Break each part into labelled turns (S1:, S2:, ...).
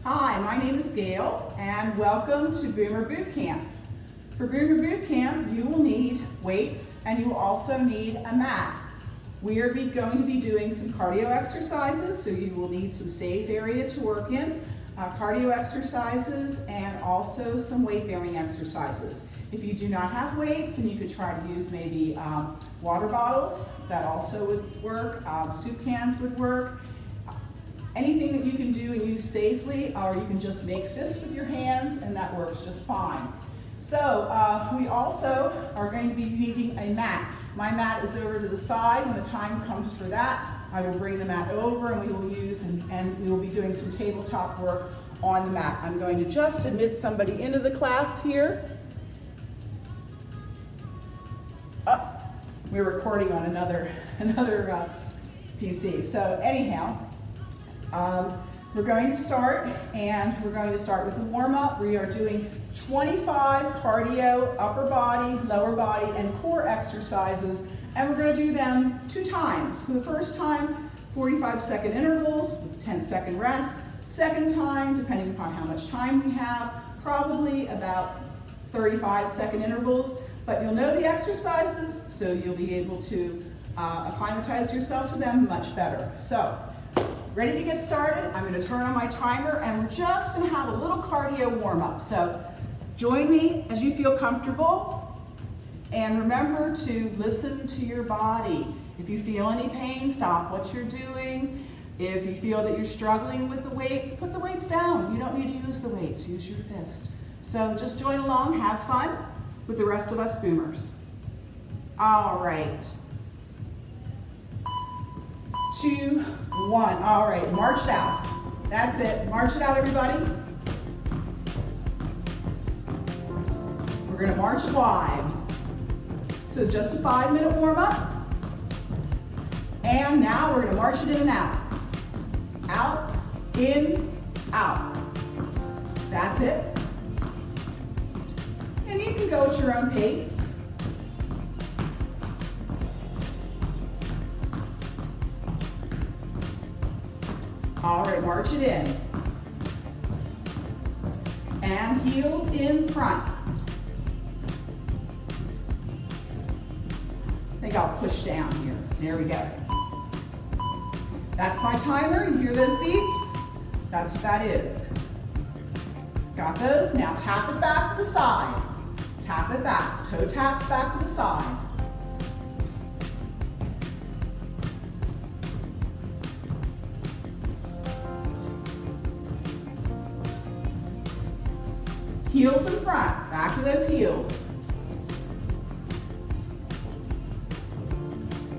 S1: Hi, my name is Gail, and welcome to Boomer Bootcamp. For Boomer Bootcamp, you will need weights, and you will also need a mat. We are going to be doing some cardio exercises, so you will need some safe area to work in, cardio exercises, and also some weight-bearing exercises. If you do not have weights, then you could try to use maybe water bottles. That also would work. Soup cans would work. Anything that you can do and use safely, or you can just make fists with your hands, and that works just fine. So we also are going to be needing a mat. My mat is over to the side. When the time comes for that, I will bring the mat over and we will use and we will be doing some tabletop work on the mat. I'm going to just admit somebody into the class here. Oh, we're recording on another PC. So anyhow, we're going to start, and we're going to start with a warm-up. We are doing 25 cardio, upper body, lower body, and core exercises, and we're going to do them 2 times. So the first time, 45-second intervals with 10-second rest. Second time, depending upon how much time we have, probably about 35-second intervals. But you'll know the exercises, so you'll be able to acclimatize yourself to them much better. So, ready to get started? I'm going to turn on my timer, and we're just going to have a little cardio warm-up. So join me as you feel comfortable, and remember to listen to your body. If you feel any pain, stop what you're doing. If you feel that you're struggling with the weights, put the weights down. You don't need to use the weights, use your fist. So just join along, have fun with the rest of us boomers. All right. 2, 1. All right, march it out. That's it. March it out, everybody. We're going to march it wide. So just a 5-minute warm-up. And now we're going to march it in and out. Out, in, out. That's it. And you can go at your own pace. All right, march it in. And heels in front. I think I'll push down here. There we go. That's my timer. You hear those beeps? That's what that is. Got those? Now tap it back to the side. Tap it back. Toe taps back to the side. Heels in front, back to those heels.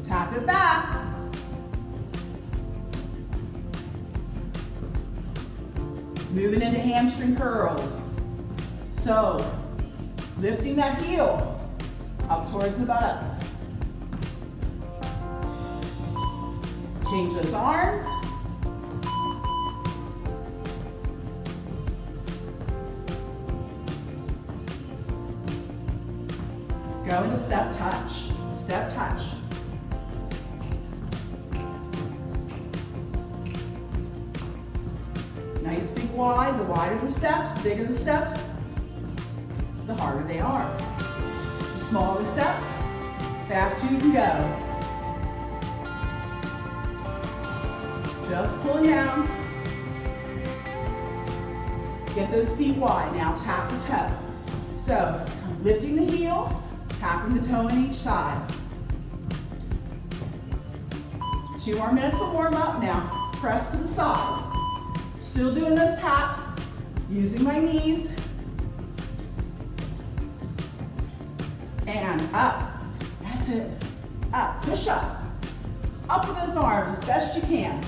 S1: Tap it back. Moving into hamstring curls. So, lifting that heel up towards the buttocks. Change those arms. Go into step touch, step touch. Nice big wide. The wider the steps, the bigger the steps, the harder they are. The smaller the steps, the faster you can go. Just pulling down. Get those feet wide. Now tap the toe. So, lifting the heel, tapping the toe on each side. 2 more minutes of warm up. Now press to the side. Still doing those taps, using my knees. And up. That's it. Up. Push up. Up with those arms as best you can.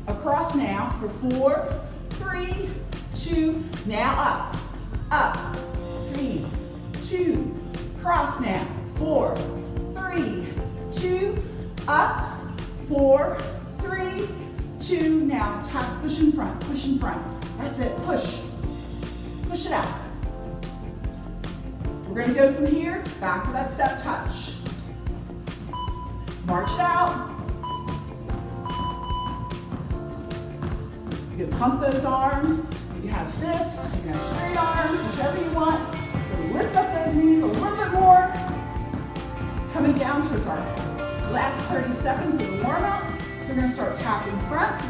S1: Across now for 4, 3, 2. Now up. Up. 3, 2, cross now, 4, 3, 2, up, 4, 3, 2, now tap, push in front, that's it, push it out. We're going to go from here, back to that step touch. March it out. You can pump those arms. You can have fists. You can have straight arms, whichever you want. Lift up those knees a little bit more. Coming down towards our last 30 seconds of the warm-up. So we're going to start tapping front.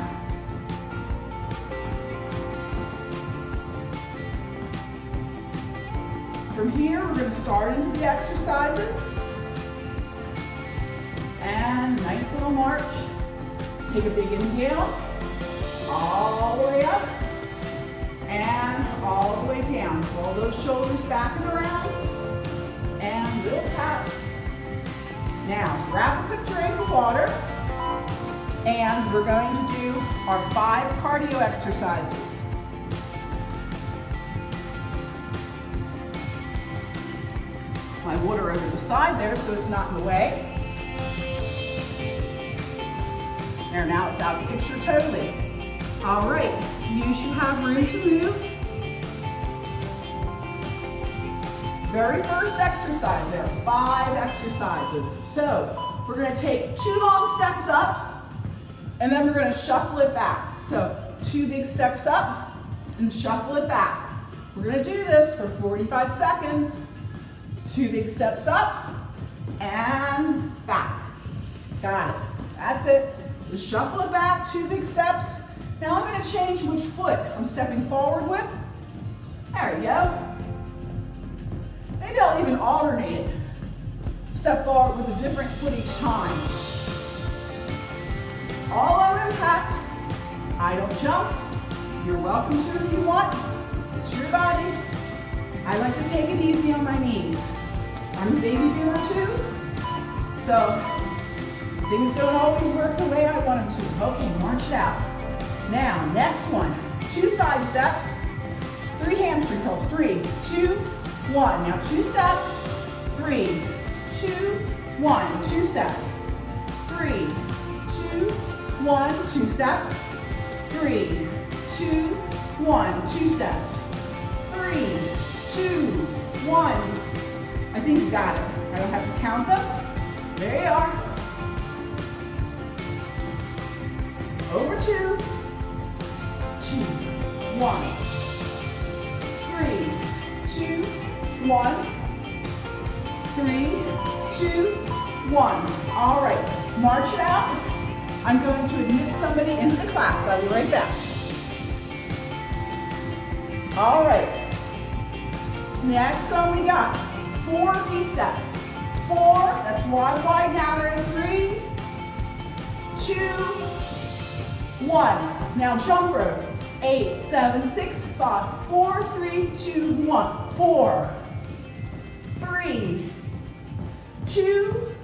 S1: From here, we're going to start into the exercises. And nice little march. Take a big inhale. All the way up. And all the way down. Roll those shoulders back and around. And little tap. Now, grab a quick drink of water. And we're going to do our 5 cardio exercises. My water over the side there so it's not in the way. There, now it's out of the picture totally. All right, you should have room to move. Very first exercise, there are 5 exercises. So we're going to take 2 long steps up and then we're going to shuffle it back. So 2 big steps up and shuffle it back. We're going to do this for 45 seconds. 2 big steps up and back. Got it. That's it. Just shuffle it back, 2 big steps. Now I'm going to change which foot I'm stepping forward with. There we go. Maybe I'll even alternate it. Step forward with a different foot each time. All low impact. I don't jump. You're welcome to if you want. It's your body. I like to take it easy on my knees. I'm a baby boomer too, so things don't always work the way I want them to. Okay, march it out. Now, next one, 2 side steps, 3 hamstring curls. 3, 2, 1. Now 2 steps, 3, 2, 1. 2 steps, 3, 2, 1. 2 steps, 3, 2, 1. 2 steps, 3, 2, 1. I think you got it. I don't have to count them. There you are. Over 2, 2, 1, 3, 2, 1, 3, 2, 1. All right, march it out. I'm going to admit somebody into the class. I'll be right back. All right. Next one we got 4 V-steps. 4, that's wide, wide, narrow. 3, 2, 1. Now jump rope. 8, 7, 6, 5, 4, 3, 2, 1. 4, 3, 2,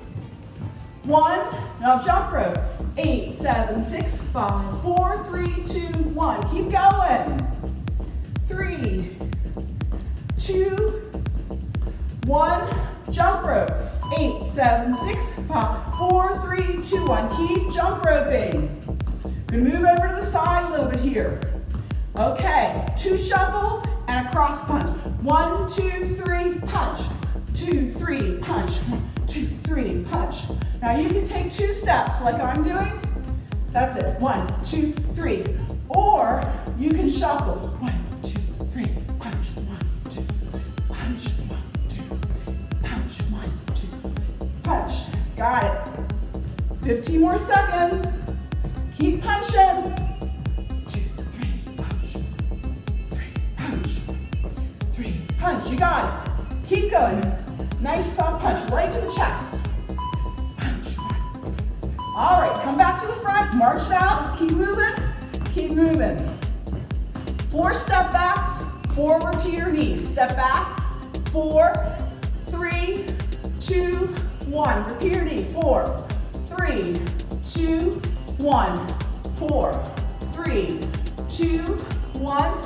S1: 1. Now jump rope. 8, 7, 6, 5, 4, 3, 2, 1. Keep going. 3, 2, 1. Jump rope. 8, 7, 6, 5, 4, 3, 2, 1. Keep jump roping. We're going to move over to the side a little bit here. Okay, 2 shuffles and a cross punch. 1, 2, 3, punch. 2, 3, punch. 2, 3, punch. Now you can take 2 steps like I'm doing. That's it. 1, 2, 3. Or you can shuffle. 1, 2, 3, punch. 1, 2, 3, punch. 1, 2, 3, punch. 1, 2, 3, punch. Got it. 15 more seconds. Keep punching. 2, 3, punch. 3, punch. 3, punch. You got it. Keep going. Nice soft punch right to the chest. Punch. All right, come back to the front. March it out. Keep moving. Keep moving. 4 step backs. 4 repeater knees. Step back. 4, 3, 2, 1. Repeater knee. 4, 3, 2, 1. 4, 3, 2, 1.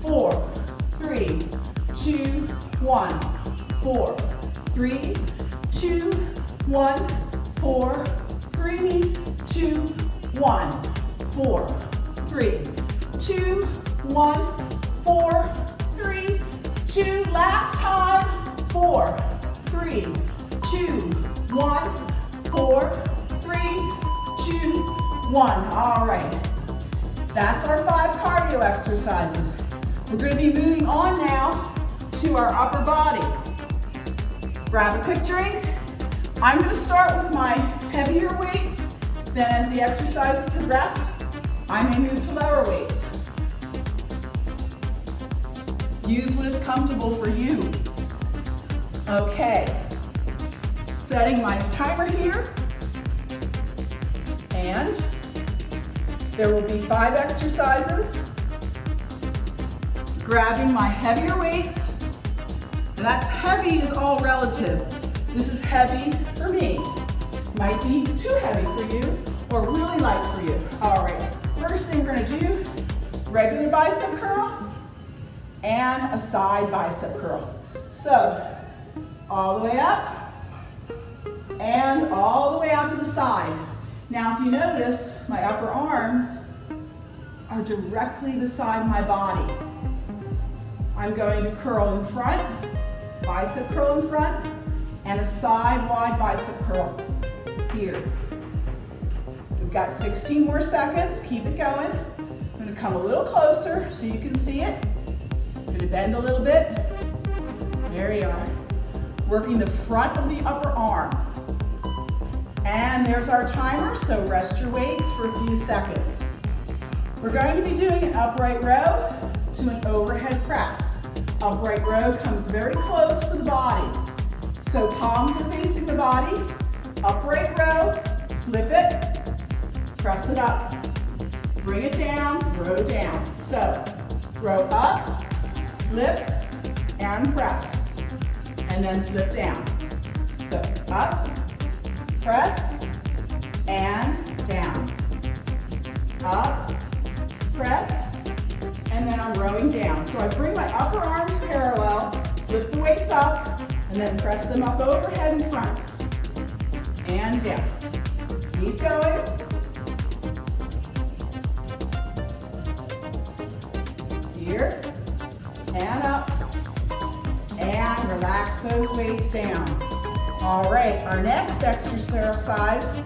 S1: 4, 3, 2, 1. 4, 3, 2, 1. 4, 3, 2, 1. 4, 3, 2, 1. 4, 3, 2. Last time. 4, 3, 2, 1. 4, 3, 2, 1. All right. That's our 5 cardio exercises. We're going to be moving on now to our upper body. Grab a quick drink. I'm going to start with my heavier weights. Then as the exercises progress, I may move to lower weights. Use what is comfortable for you. Okay. Setting my timer here. And there will be 5 exercises. Grabbing my heavier weights. And that's heavy is all relative. This is heavy for me. Might be too heavy for you or really light for you. All right, first thing we're gonna do, regular bicep curl and a side bicep curl. So, all the way up and all the way out to the side. Now, if you notice, my upper arms are directly beside my body. I'm going to curl in front, bicep curl in front, and a side wide bicep curl here. We've got 16 more seconds. Keep it going. I'm going to come a little closer so you can see it. I'm going to bend a little bit. There you are. Working the front of the upper arm. And there's our timer, so rest your weights for a few seconds. We're going to be doing an upright row to an overhead press. Upright row comes very close to the body. So palms are facing the body, upright row, flip it, press it up, bring it down, row down. So row up, flip, and press, and then flip down. So up, press, and down. Up, press, and then I'm rowing down. So I bring my upper arms parallel, flip the weights up, and then press them up overhead in front. And down. Keep going. Here, and up, and relax those weights down. All right, our next exercise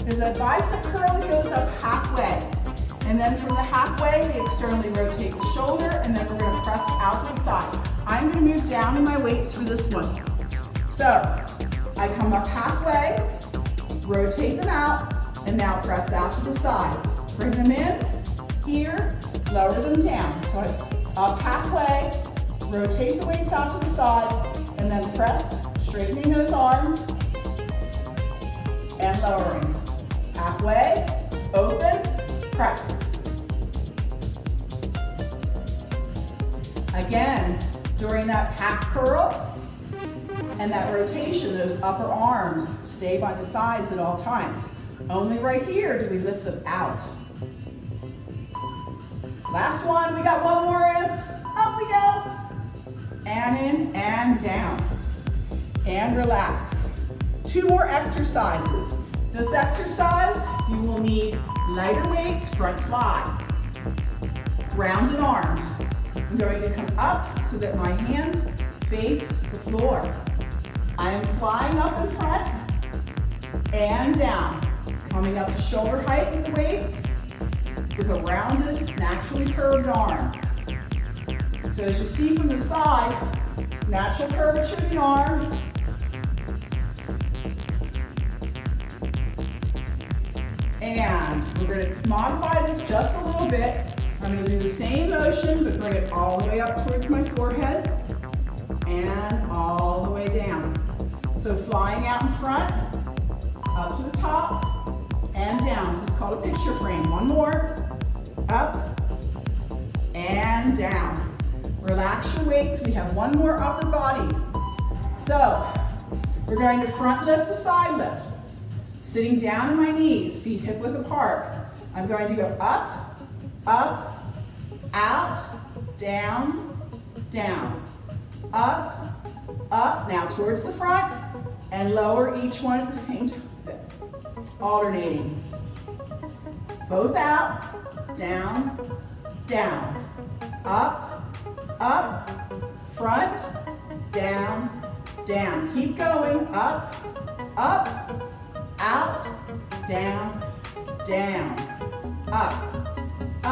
S1: is a bicep curl that goes up halfway. And then from the halfway, we externally rotate the shoulder, and then we're gonna press out to the side. I'm gonna move down in my weights for this one. So, I come up halfway, rotate them out, and now press out to the side. Bring them in, here, lower them down. So up halfway, rotate the weights out to the side, and then press, straightening those arms, and lowering. Halfway, open, press. Again, during that half curl and that rotation, those upper arms stay by the sides at all times. Only right here do we lift them out. Last one, we got one more is, up we go. And in and down. And relax. 2 more exercises. This exercise, you will need lighter weights, front fly. Rounded arms. I'm going to come up so that my hands face the floor. I am flying up in front and down. Coming up to shoulder height with the weights with a rounded, naturally curved arm. So as you see from the side, natural curvature of the arm. And we're going to modify this just a little bit. I'm going to do the same motion, but bring it all the way up towards my forehead and all the way down. So flying out in front, up to the top, and down. This is called a picture frame. One more, up, and down. Relax your weights. We have one more upper body. So we're going to front lift to side lift. Sitting down on my knees, feet hip width apart. I'm going to go up, up, out, down, down, up, up, now towards the front, and lower each one at the same time, alternating. Both out, down, down, up, up, front, down, down. Keep going, up, up, out, down, down, up,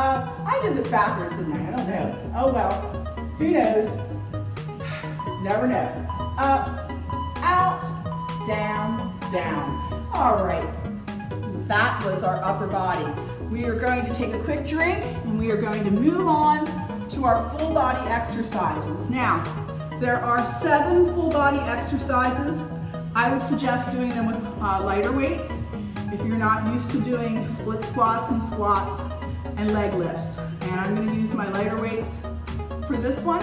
S1: I did this backwards, didn't I? I don't know. Oh well, who knows? Never know. Up, out, down, down. All right, that was our upper body. We are going to take a quick drink and we are going to move on to our full body exercises. Now, there are 7 full body exercises. I would suggest doing them with lighter weights if you're not used to doing split squats and squats and leg lifts. And I'm going to use my lighter weights for this one.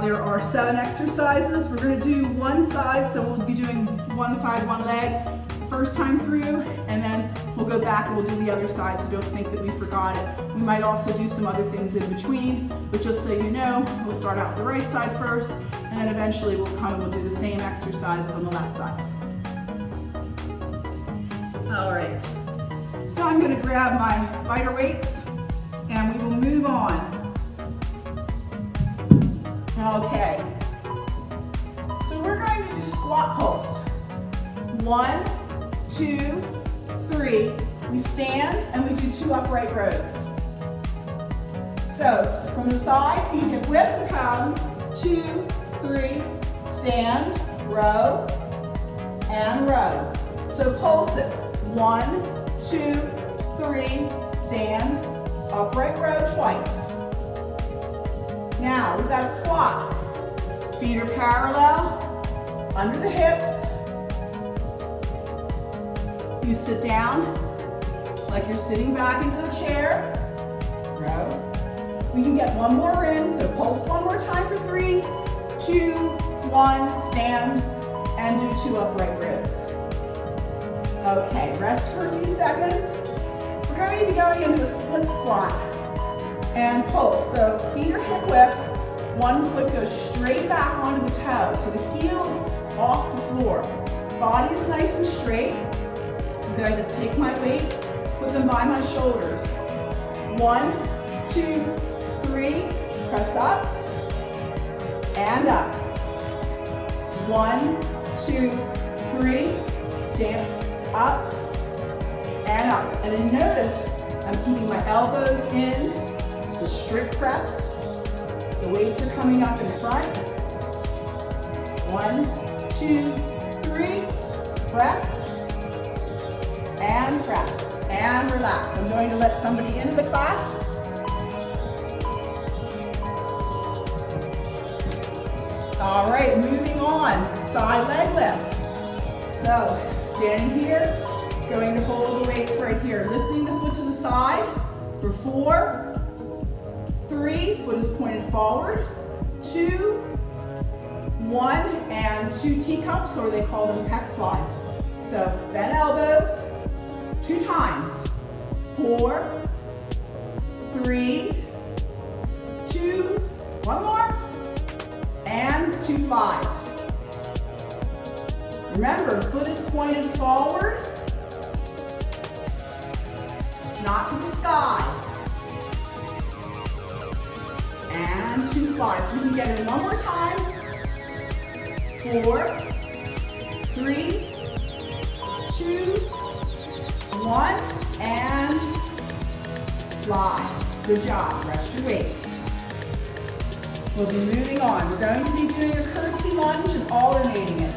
S1: There are 7 exercises. We're going to do one side, so we'll be doing one side, one leg first time through, and then we'll go back and we'll do the other side, so don't think that we forgot it. We might also do some other things in between, but just so you know, we'll start out the right side first, and then eventually we'll do the same exercises on the left side. All right, so I'm going to grab my lighter weights, and we will move on. Okay, so we're going to do squat pulse. 1, 2, 3. We stand and we do 2 upright rows. So from the side, feet hip width and pound. 2, 3, stand, row, and row. So pulse it. 1, 2, 3, stand, upright row twice. Now with that squat, feet are parallel, under the hips. You sit down like you're sitting back into the chair. Row. We can get one more in, so pulse one more time for 3, 2, 1, stand, and do 2 upright rows. Okay, rest for a few seconds. We're going to be going into a split squat and pulse. So feet are hip width, one foot goes straight back onto the toe, so the heel's off the floor. Body is nice and straight. I'm going to take my weights, put them by my shoulders. 1, 2, 3, press up and up. 1, 2, 3, stand up and up. And then notice I'm keeping my elbows in. It's a strict press. The weights are coming up in front. 1, 2, 3, press. And press, and relax. I'm going to let somebody into the class. All right, moving on, side leg lift. So, standing here, going to hold the weights right here, lifting the foot to the side for 4, 3, foot is pointed forward, 2, 1, and 2 teacups, or they call them pec flies. So, bend elbows. 2 times. 4, 3, 2, one more, and 2 flies. Remember, foot is pointed forward, not to the sky. And 2 flies. We can get it one more time. 4, 3, 2, 1, and fly. Good job. Rest your weights. We'll be moving on. We're going to be doing a curtsy lunge and alternating it.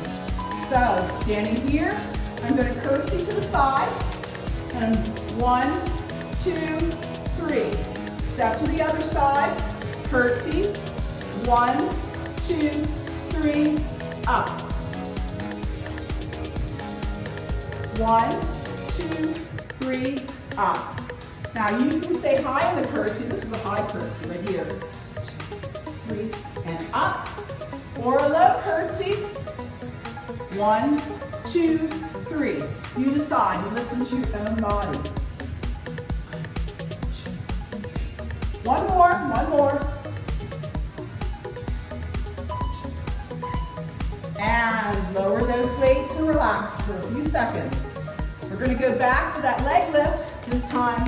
S1: So, standing here, I'm going to curtsy to the side. And 1, 2, 3. Step to the other side. Curtsy. 1, 2, 3. Up. 1, 2, 3, up. Now you can stay high in the curtsy. This is a high curtsy right here. 2, 3, and up. Or a low curtsy. 1, 2, 3. You decide. You listen to your own body. 1 more, 1 more. And lower those weights and relax for a few seconds. We're going to go back to that leg lift, this time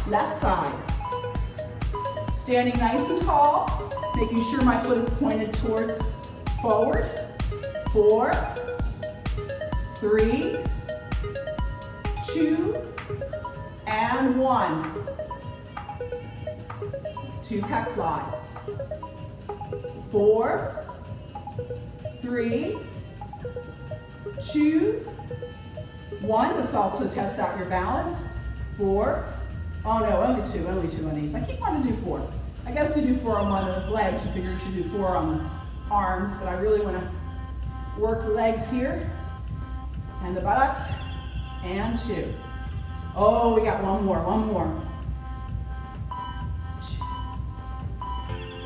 S1: left side. Standing nice and tall, making sure my foot is pointed towards forward. 4, 3, 2, and 1. 2 pec flies. 4, 3, 2, 1. This also tests out your balance. 4, oh no, only 2 on these. I keep wanting to do 4. I guess you do 4 on one of the legs. You figure you should do 4 on the arms, but I really want to work the legs here and the buttocks. And 2. Oh, we got one more.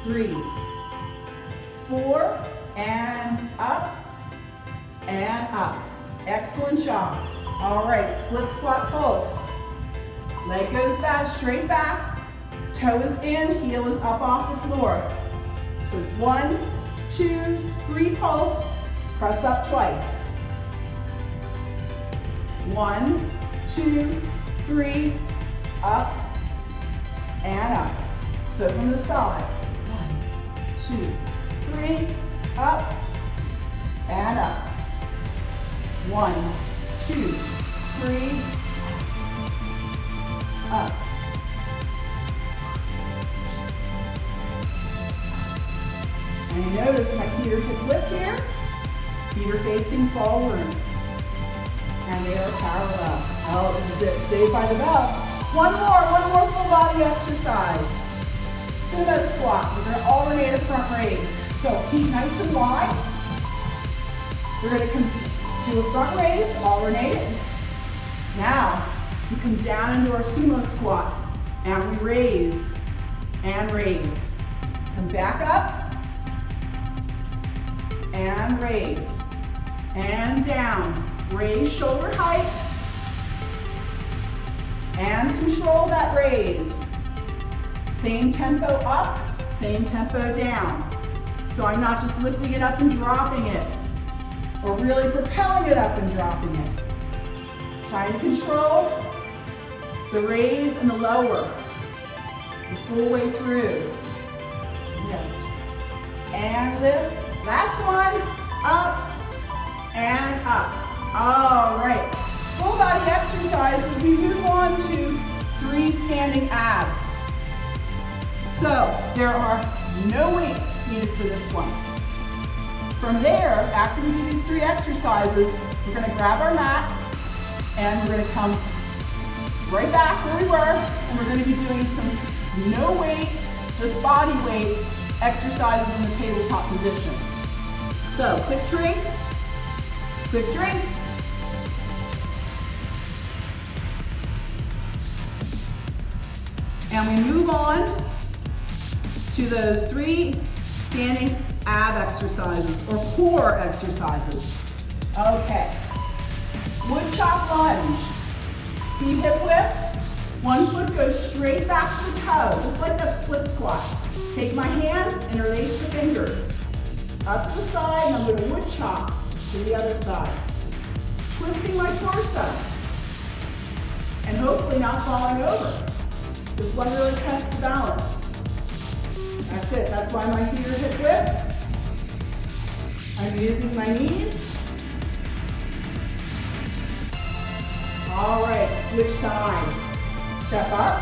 S1: 3, 4, and up, and up. Excellent job. All right, split squat pulse. Leg goes back, straight back, toe is in, heel is up off the floor. So 1, 2, 3 pulse, press up twice. 1, 2, 3, up, and up. So from the side, 1, 2, 3, up, and up. 1, 2, 3, up. And you notice my feet are hip width here. Feet are facing forward. And they are parallel. Oh, this is it. Saved by the bell. One more full body exercise. Sumo squat. We're going to alternate a front raise. So feet nice and wide. We're going to do a front raise, alternate it. Now, we come down into our sumo squat. And we raise. And raise. Come back up. And raise. And down. Raise shoulder height. And control that raise. Same tempo up, same tempo down. So I'm not just lifting it up and dropping it, or really propelling it up and dropping it. Trying to control the raise and the lower, the full way through. Lift and lift. Last one, up and up. All right, full body exercises. We move on to 3 standing abs. So there are no weights needed for this one. From there, after we do these 3 exercises, we're going to grab our mat and we're going to come right back where we were, and we're going to be doing some no weight, just body weight exercises in the tabletop position. So quick drink, and we move on to those 3 standing ab exercises or core exercises. Okay. Wood chop lunge. Feet hip width. One foot goes straight back to the toe, just like that split squat. Take my hands, interlace the fingers. Up to the side, and I'm going to wood chop to the other side. Twisting my torso. And hopefully not falling over. This one really tests the balance. That's it. That's why my feet are hip width. I'm using my knees. All right, switch sides. Step up.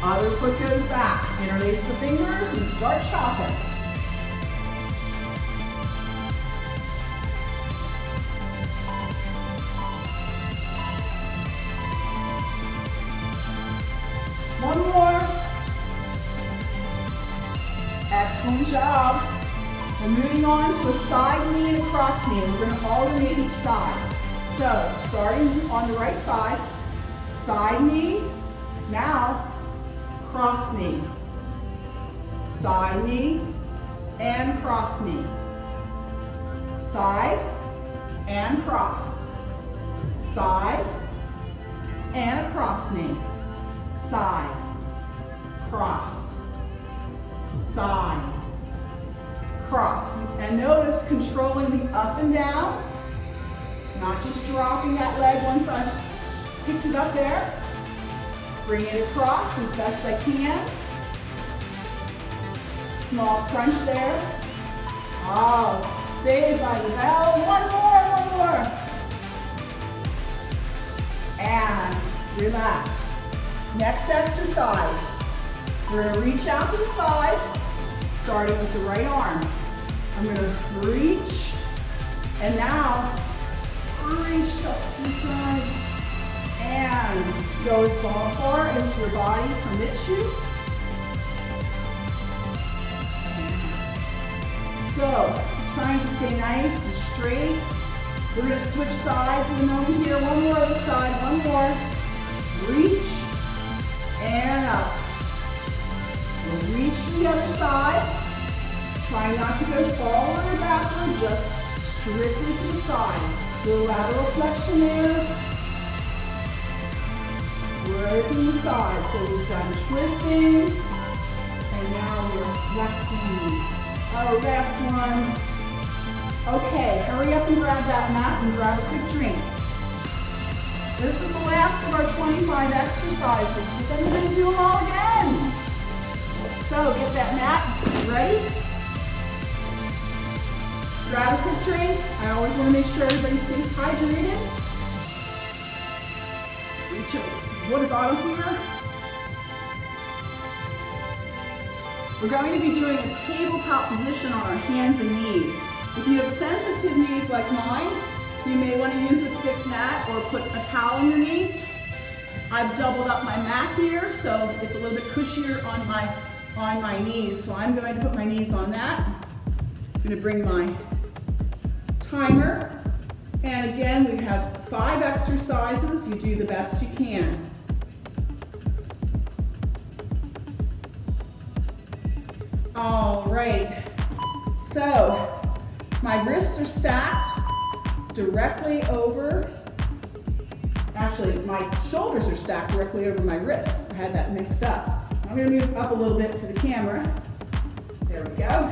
S1: Other foot goes back. Interlace the fingers and start chopping. One more. Excellent job. We're moving on to a side knee and a cross knee. We're going to alternate each side. So, starting on the right side, side knee, now cross knee. Side knee and cross knee. Side and cross. Side and a cross knee. Side, cross, side, cross. And notice controlling the up and down, not just dropping that leg once I've picked it up there. Bring it across as best I can. Small crunch there. Oh, saved by the bell. One more. And relax. Next exercise, We're going to reach out to the side, starting with the right arm. I'm going to reach, and now reach up to the side, and go as far as your body permits you. So, trying to stay nice and straight. We're going to switch sides in a moment here. One more other side, one more. Reach, and up. We'll reach to the other side. Try not to go forward or backward, just strictly to the side. Little lateral flexion there. Working the side. So we've done twisting, and now we're flexing. Oh, last one. Okay, hurry up and grab that mat and grab a quick drink. This is the last of our 25 exercises, but then we're going to do them all again. So get that mat ready. Grab a quick drink. I always want to make sure everybody stays hydrated. Reach a water bottle here. We're going to be doing a tabletop position on our hands and knees. If you have sensitive knees like mine, you may want to use a thick mat or put a towel on your knee. I've doubled up my mat here, so it's a little bit cushier on my knees. So I'm going to put my knees on that. I'm going to bring my timer. And again, we have 5 exercises. You do the best you can. All right. So, my wrists are stacked directly over, actually my shoulders are stacked directly over my wrists. I had that mixed up. I'm going to move up a little bit to the camera. There we go.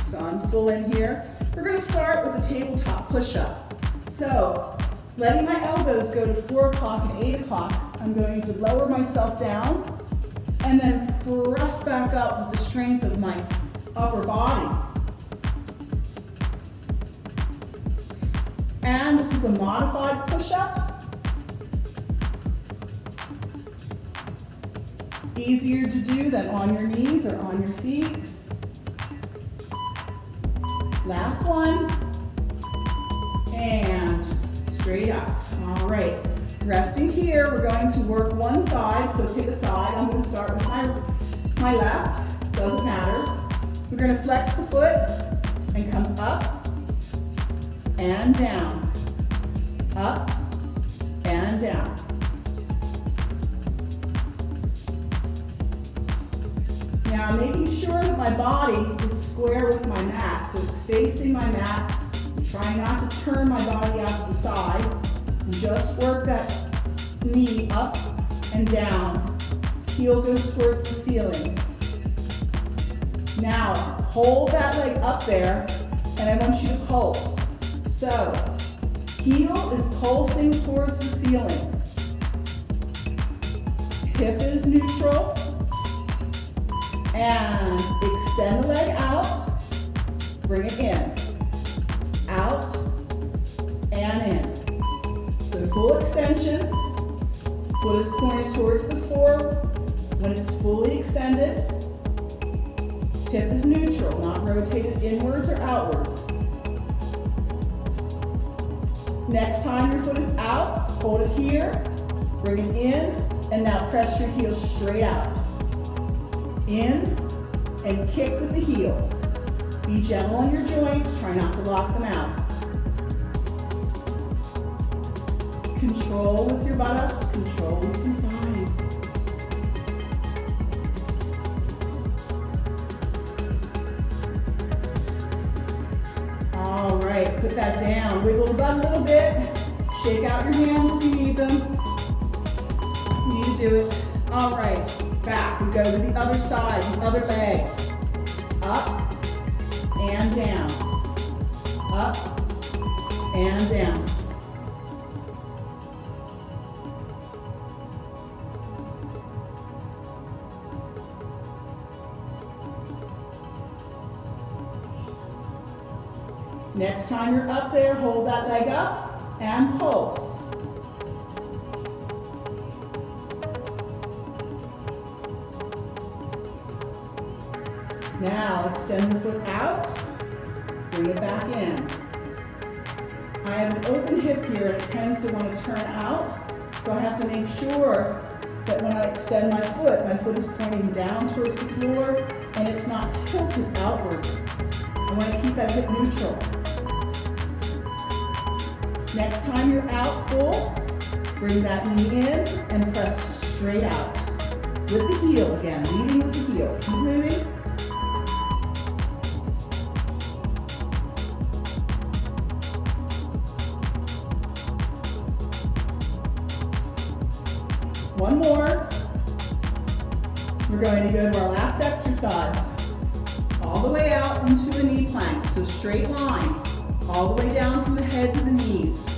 S1: So I'm full in here. We're going to start with a tabletop push-up. So letting my elbows go to 4 o'clock and 8 o'clock, I'm going to lower myself down and then press back up with the strength of my upper body. And this is a modified push-up. Easier to do than on your knees or on your feet. Last one. And straight up. All right. Resting here, we're going to work one side. So pick a side. I'm going to start with my left. Doesn't matter. We're going to flex the foot and come up and down, up and down. Now I'm making sure that my body is square with my mat, so it's facing my mat. I'm trying not to turn my body out to the side. Just work that knee up and down. Heel goes towards the ceiling. Now hold that leg up there, and I want you to pulse. So, heel is pulsing towards the ceiling. Hip is neutral. And extend the leg out. Bring it in. Out and in. So full extension. Foot is pointed towards the floor. When it's fully extended, hip is neutral, not rotated inwards or outwards. Next time your foot is out, hold it here, bring it in, and now press your heel straight out. In, and kick with the heel. Be gentle on your joints, try not to lock them out. Control with your buttocks, control with your thighs. All right, put that down. Wiggle the butt a little bit. Shake out your hands if you need them. You need to do it. All right, back. We go to the other side, the other leg. Up and down. Up and down. Next time you're up there, hold that leg up and pulse. Now extend the foot out, bring it back in. I have an open hip here and it tends to want to turn out, so I have to make sure that when I extend my foot is pointing down towards the floor and it's not tilted outwards. I want to keep that hip neutral. Next time you're out full, bring that knee in and press straight out. With the heel again, leading with the heel. Keep moving. One more. We're going to go to our last exercise. All the way out into a knee plank, so straight line. All the way down from the head to the knees.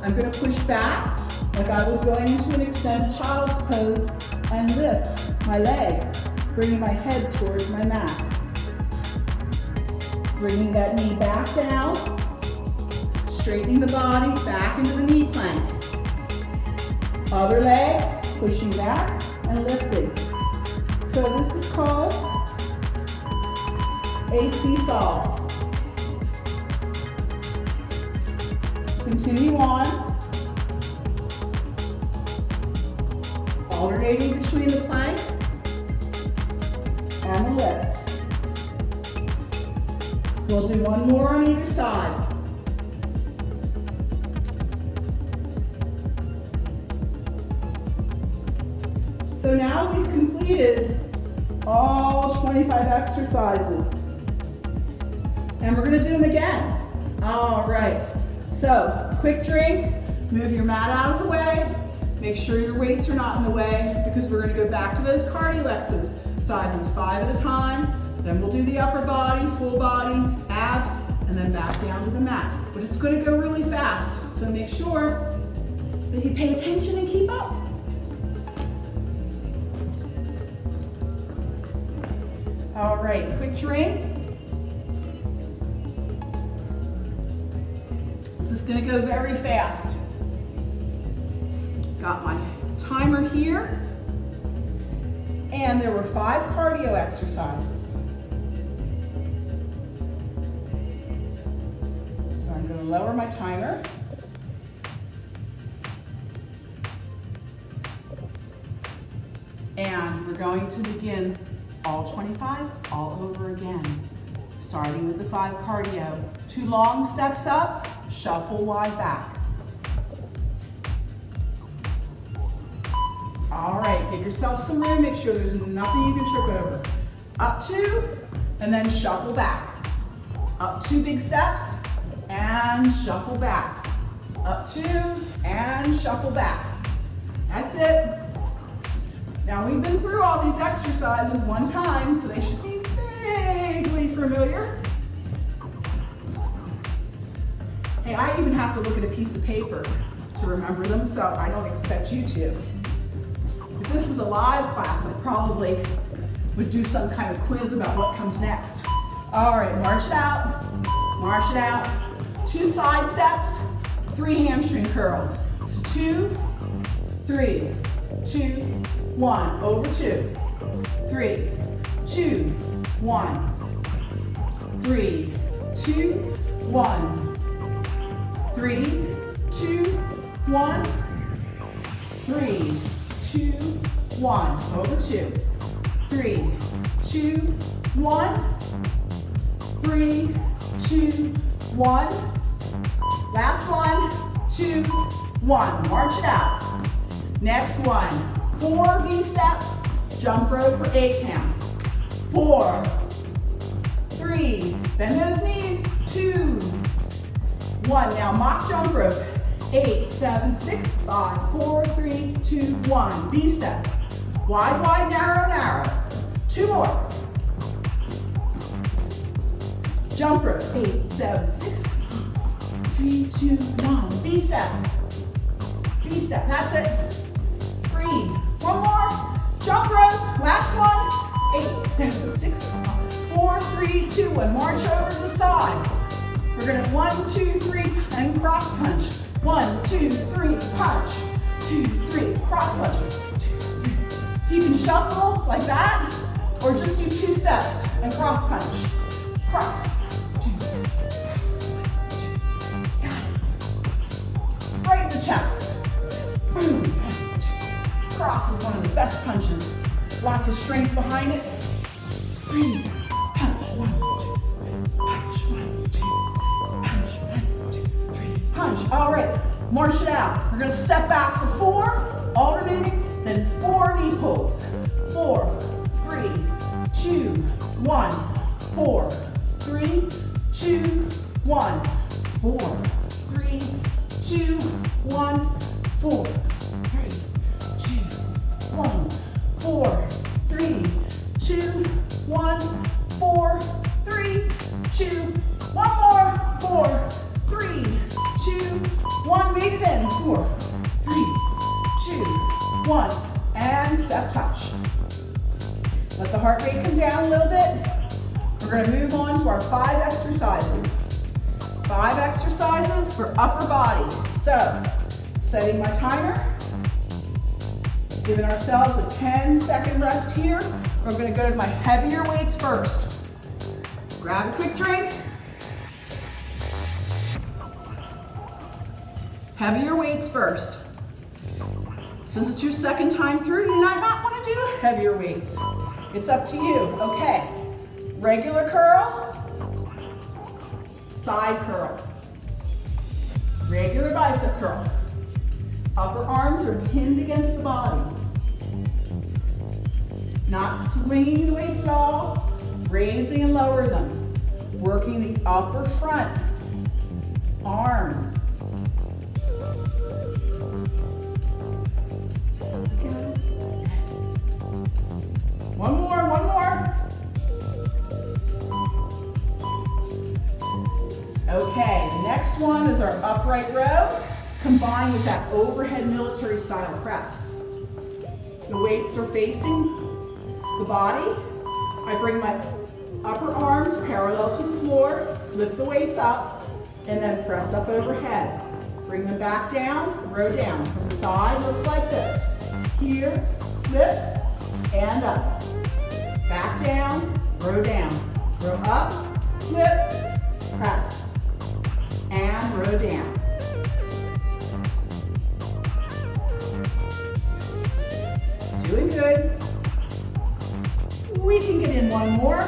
S1: I'm going to push back like I was going into an extended child's pose and lift my leg, bringing my head towards my mat. Bringing that knee back down, straightening the body back into the knee plank. Other leg, pushing back and lifting. So this is called a seesaw. Continue on. Alternating between the plank and the lift. We'll do one more on either side. So now we've completed all 25 exercises. And we're gonna do them again. All right, so quick drink, move your mat out of the way, make sure your weights are not in the way because we're gonna go back to those cardio exercises 5 at a time, then we'll do the upper body, full body, abs, and then back down to the mat. But it's gonna go really fast, so make sure that you pay attention and keep up. All right, quick drink. This is gonna go very fast. Got my timer here. And there were 5 cardio exercises. So I'm gonna lower my timer. And we're going to begin all 25 all over again. Starting with the 5 cardio. 2 long steps up, shuffle wide back. All right, give yourself some room, make sure there's nothing you can trip over. Up 2, and then shuffle back. Up 2 big steps, and shuffle back. Up 2, and shuffle back. That's it. Now we've been through all these exercises one time, so they should be vaguely familiar. Hey, I even have to look at a piece of paper to remember them, so I don't expect you to. If this was a live class, I probably would do some kind of quiz about what comes next. All right, march it out, march it out. 2 side steps, 3 hamstring curls. So 2, 3, 2, 1, over 2, 3, 2, 1, 3, 2, 1, 3, 2, 1, 3, 2, 1, over 2, 3, 2, 1, 3, 2, 1, last one, 2, 1, march it out. Next one, 4 V steps, jump rope for 8 count. 4, 3, bend those knees, 2, 1. Now mock jump rope. 8, 7, 6, 5, 4, 3, 2, 1. V step. Wide, wide, narrow, narrow. 2 more. Jump rope. 8, 7, 6, 3, 2, 1. V step. V step. That's it. Breathe. 1 more. Jump rope. Last one. 8, 7, 6, 5, 4, 3, 2, 1. March over to the side. We're going to 1, 2, 3, and cross punch. 1, 2, 3, punch. 2, 3, cross punch. 2, 3. So you can shuffle like that, Or just do 2 steps and cross punch. Cross. 2, cross, 2. Got it. Right in the chest. Boom. Cross is one of the best punches. Lots of strength behind it. 3, punch, 1, 2, punch, 1, 2, punch, 1, 2, 3, punch. All right, march it out. We're gonna step back for 4, alternating, then 4 knee pulls. 4, 3, 2, 1, 4, 3, 2, 1, 4, 3, 2, 1, 4, 3, 2, 1, 4, 3, 2, 1, 4, 3, 2, 1 more, 4, 3, 2, 1, made it in, 4, 3, 2, 1, and step touch. Let the heart rate come down a little bit. We're gonna move on to our 5 exercises. 5 exercises for upper body. So, setting my timer, giving ourselves a 10-second rest here. We're gonna go to my heavier weights first. Grab a quick drink. Heavier weights first. Since it's your second time through, you might not wanna do heavier weights. It's up to you, okay. Regular curl, side curl. Regular bicep curl. Upper arms are pinned against the body. Not swinging the weights at all, raising and lower them. Working the upper front arm. One more, one more. Okay, the next one is our upright row, combined with that overhead military style press. The weights are facing the body. I bring my upper arms parallel to the floor, flip the weights up, and then press up overhead. Bring them back down, row down. From the side, looks like this. Here, flip, and up. Back down, row up, flip, press, and row down. Doing good. We can get in one more.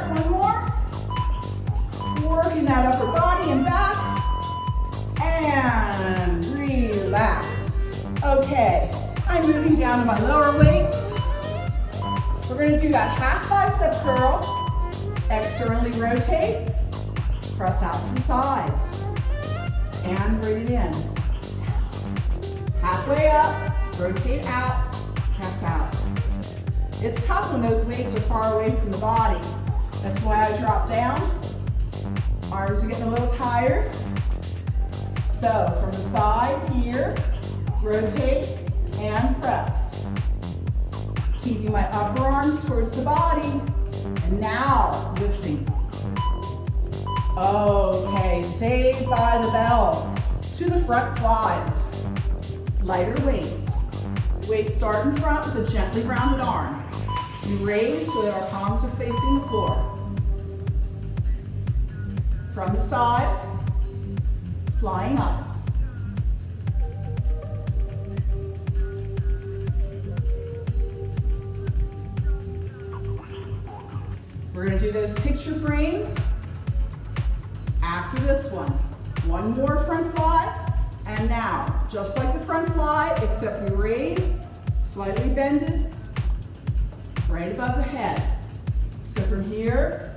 S1: Working that upper body and back, and relax. Okay, I'm moving down to my lower weights. We're going to do that half bicep curl, externally rotate, press out to the sides, and bring it in. Halfway up, rotate out, press out. It's tough when those weights are far away from the body. That's why I drop down. Arms are getting a little tired. So from the side here, rotate and press. Keeping my upper arms towards the body, and now lifting. Okay, saved by the bell. To the front flies. Lighter weights. Weights start in front with a gently rounded arm. We raise so that our palms are facing the floor. From the side, flying up. We're going to do those picture frames after this one. One more front fly, and now, just like the front fly, except we raise, slightly bended, right above the head. So from here,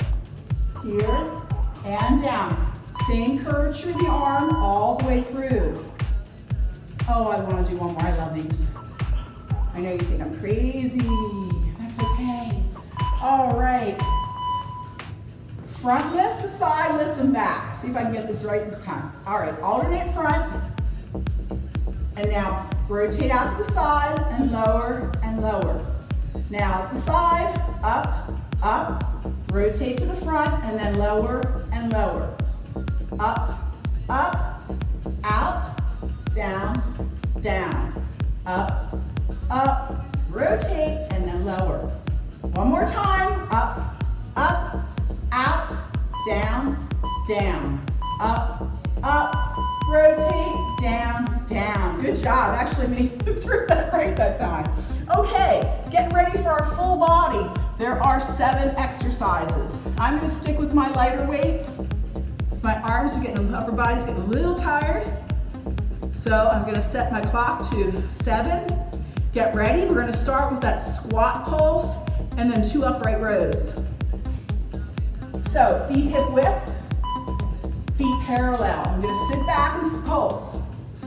S1: and down. Same curvature of the arm all the way through. Oh, I want to do one more. I love these. I know you think I'm crazy. That's okay. All right. Front lift to side lift and back. See if I can get this right this time. All right, alternate front. And now rotate out to the side and lower and lower. Now at the side, up, up, rotate to the front and then lower and lower. Up, up, out, down, down. Up, up, rotate and then lower. One more time. Up, up, out, down, down. Up, up, rotate, down, down. Good job. Actually, we threw that right that time. Okay, getting ready for our full body. There are 7 exercises. I'm going to stick with my lighter weights. My arms are getting, upper body's getting a little tired. So I'm gonna set my clock to 7. Get ready, we're gonna start with that squat pulse and then 2 upright rows. So feet hip width, feet parallel. I'm gonna sit back and pulse.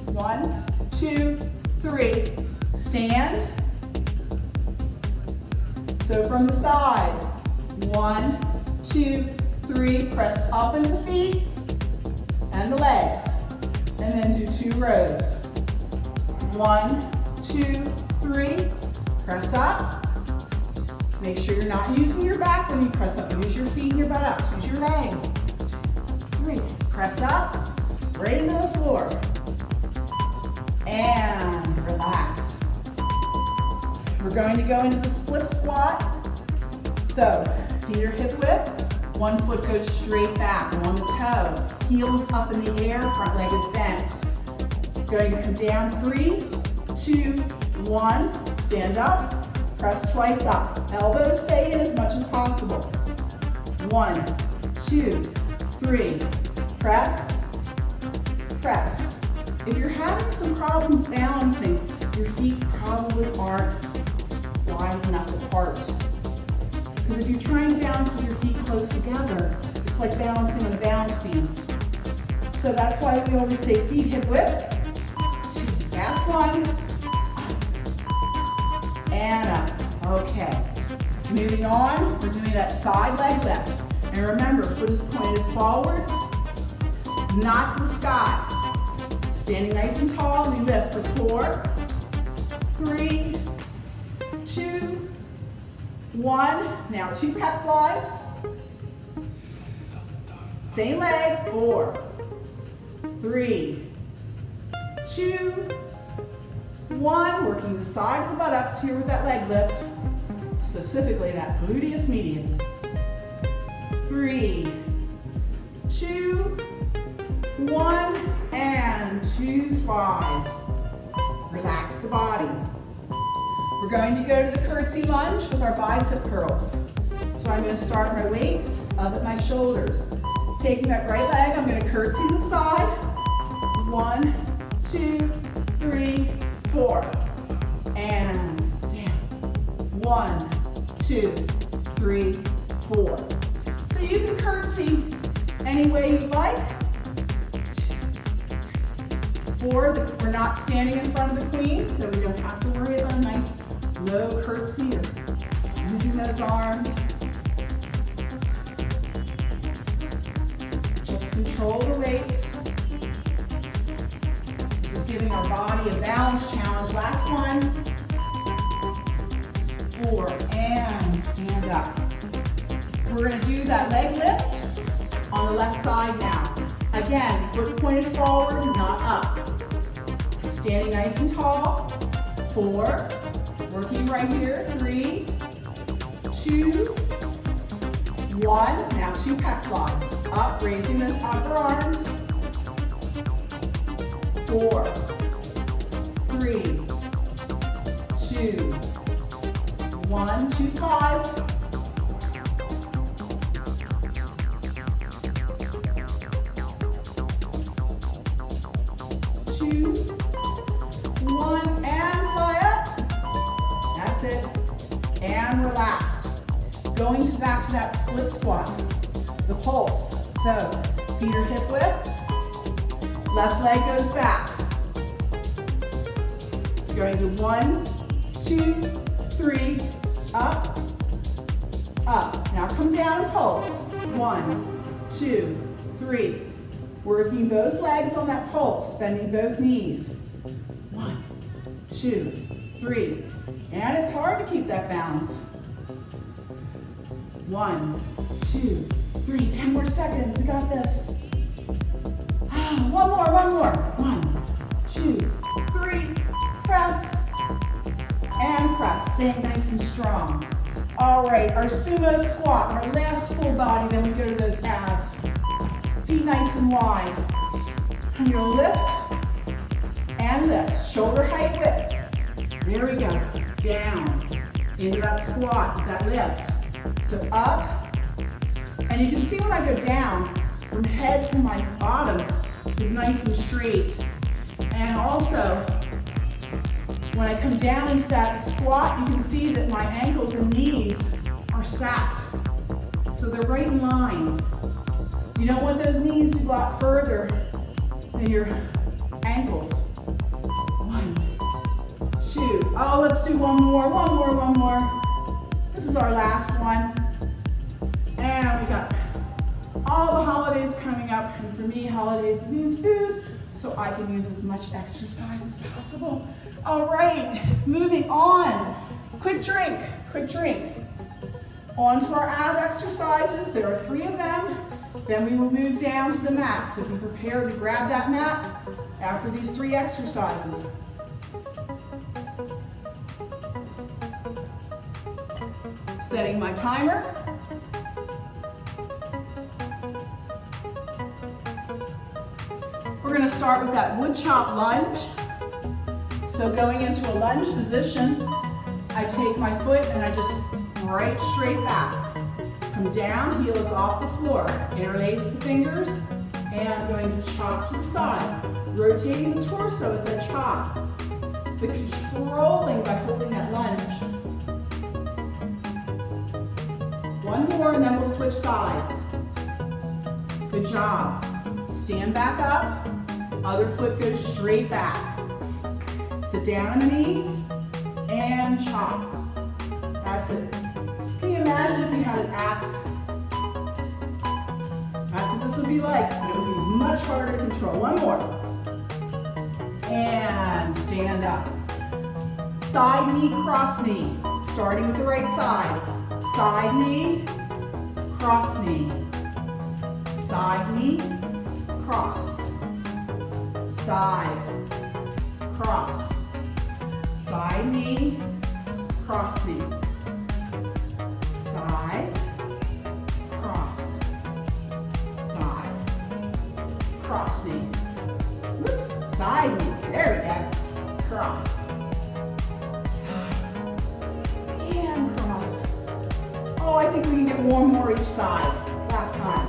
S1: 1, 2, 3, stand. So from the side, 1, 2, 3, press up into the feet and the legs, and then do 2 rows. 1, 2, 3, press up. Make sure you're not using your back when you press up. Use your feet and your buttocks, use your legs. 3, press up, right into the floor. And relax. We're going to go into the split squat. So, feet are hip width. One foot goes straight back, on the toe. Heels up in the air, front leg is bent. Going to come down, 3, 2, 1. Stand up, press twice up. Elbows stay in as much as possible. 1, 2, 3. Press, press. If you're having some problems balancing, your feet probably aren't wide enough apart. Because if you're trying to balance with your feet close together, it's like balancing on a balance beam. So that's why we always say feet hip width. Last one. And up. Okay. Moving on, we're doing that side leg lift. And remember, foot is pointed forward, not to the sky. Standing nice and tall, we lift for 4, 3, 2, 1. Now 2 pec flies. Same leg. 4, 3, 2, 1. Working the side of the buttocks here with that leg lift. Specifically that gluteus medius. 3, 2, 1, and 2 flies. Relax the body. We're going to go to the curtsy lunge with our bicep curls. So I'm going to start my weights up at my shoulders. Taking that right leg, I'm going to curtsy to the side. 1, 2, 3, 4. And down. 1, 2, 3, 4. So you can curtsy any way you'd like. 4, we're not standing in front of the queen, so we don't have to worry about a nice low curtsy or using those arms. Just control the weights. This is giving our body a balance challenge. Last one. 4, and stand up. We're going to do that leg lift on the left side now. Again, foot pointed forward, not up. Standing nice and tall. 4, working right here. 3, 2, 1. Now 2 pec flies. Up, raising those upper arms. 4, 3, 2, 1. 2 flies. 2, 1, and fly up. That's it. And relax. Going back to that split squat. The pulse. So, feet are hip width. Left leg goes back. Going to 1, 2, 3, up, up. Now come down and pulse. 1, 2, 3. Working both legs on that pulse, bending both knees. 1, 2, 3. And it's hard to keep that balance. 1, 2, 3. 10 more seconds. We got this. One more. 1, 2, 3. Press and press. Staying nice and strong. All right, our sumo squat, our last full body, then we go to those abs. Feet nice and wide. I'm gonna lift and lift. Shoulder height width. There we go. Down into that squat, that lift. So up, and you can see when I go down, from head to my bottom is nice and straight. And also, when I come down into that squat, you can see that my ankles and knees are stacked. So they're right in line. You don't want those knees to go out further than your ankles. 1, 2. Oh, let's do one more. This is our last one. And we got all the holidays coming up. And for me, holidays means food, so I can use as much exercise as possible. All right, moving on. Quick drink. On to our ab exercises. There are 3 of them. Then we will move down to the mat. So be prepared to grab that mat after these 3 exercises. Setting my timer. We're going to start with that wood chop lunge. So going into a lunge position, I take my foot and I just right straight back. Come down, heel is off the floor. Interlace the fingers, and I'm going to chop to the side. Rotating the torso as I chop. The controlling by holding that lunge. One more and then we'll switch sides. Good job. Stand back up. Other foot goes straight back. Sit down on the knees and chop. That's it. Can you imagine if you had an axe? That's what this would be like, but it would be much harder to control. One more. And stand up. Side knee, cross knee. Starting with the right side. Side knee, cross knee. Side knee, cross. Side, cross. Side knee, cross knee. Side, cross. Side, cross knee. Whoops, side knee. There we go. Cross. Oh, I think we can get one more each side. Last time.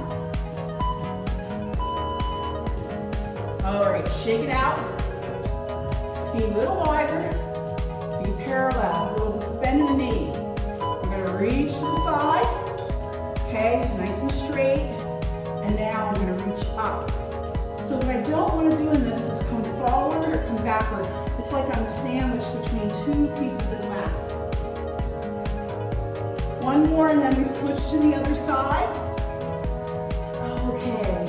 S1: All right, shake it out. Feet a little wider. Feet parallel. A little bend in the knee. We're going to reach to the side. Okay, nice and straight. And now I'm going to reach up. So what I don't want to do in this is come forward or come backward. It's like I'm sandwiched between 2 pieces of glass. One more and then we switch to the other side. Okay.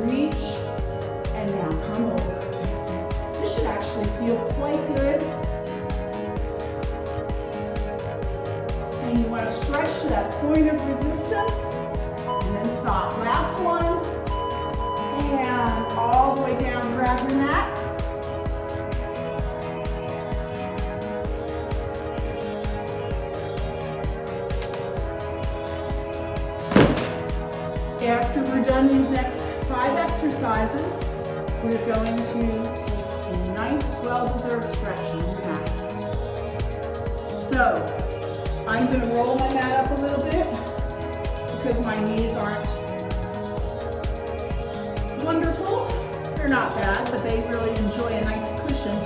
S1: Reach and now come over. That's it. This should actually feel quite good. And you want to stretch to that point of resistance and then stop. Last one. And all the way down, grab your mat. After we're done these next 5 exercises, we're going to take a nice, well-deserved stretch on your mat. So, I'm going to roll my mat up a little bit because my knees aren't wonderful. They're not bad, but they really enjoy a nice cushion.